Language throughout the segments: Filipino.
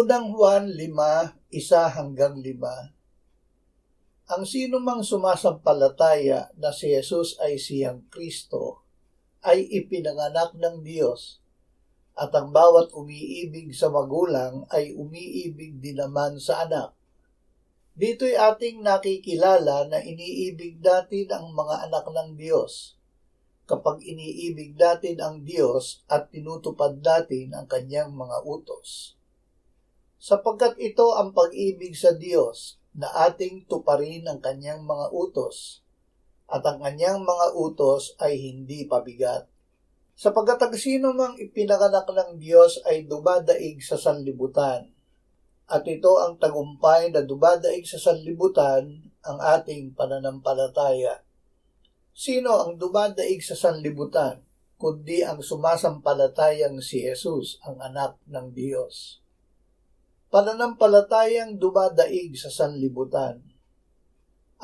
Unang Juan 5:1-5. Ang sino mang sumasampalataya na si Jesus ay siyang Kristo ay ipinanganak ng Diyos, at ang bawat umiibig sa magulang ay umiibig din naman sa anak. Dito'y ating nakikilala na iniibig natin ang mga anak ng Diyos kapag iniibig natin ang Diyos at tinutupad natin ang kanyang mga utos. Sapagkat ito ang pag-ibig sa Diyos, na ating tuparin ang kanyang mga utos, at ang kanyang mga utos ay hindi pabigat. Sapagkat ang sino mang ipinanganak ng Diyos ay dumadaig sa sanlibutan, at ito ang tagumpay na dumadaig sa sanlibutan, ang ating pananampalataya. Sino ang dumadaig sa sanlibutan, kundi ang sumasampalatayang si Jesus, ang anak ng Diyos? Pananampalatayang dumadaig sa sanlibutan.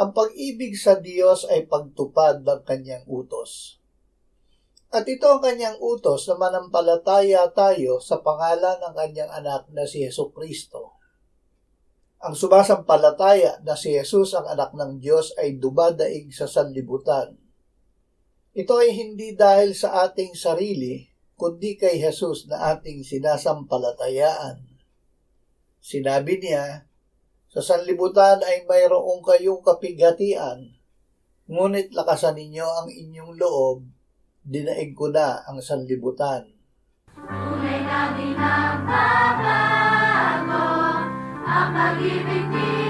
Ang pag-ibig sa Diyos ay pagtupad ng kanyang utos. At ito ang kanyang utos na manampalataya tayo sa pangalan ng kanyang anak na si Jesucristo. Ang sumasampalataya na si Jesus ang anak ng Diyos ay dumadaig sa sanlibutan. Ito ay hindi dahil sa ating sarili, kundi kay Jesus na ating sinasampalatayaan. Sinabi niya, sa sanlibutan ay mayroong kayong kapighatian, ngunit lakasan ninyo ang inyong loob, dinaig ko na ang sanlibutan. Tunay na di nagbabago ang pag-ibig ni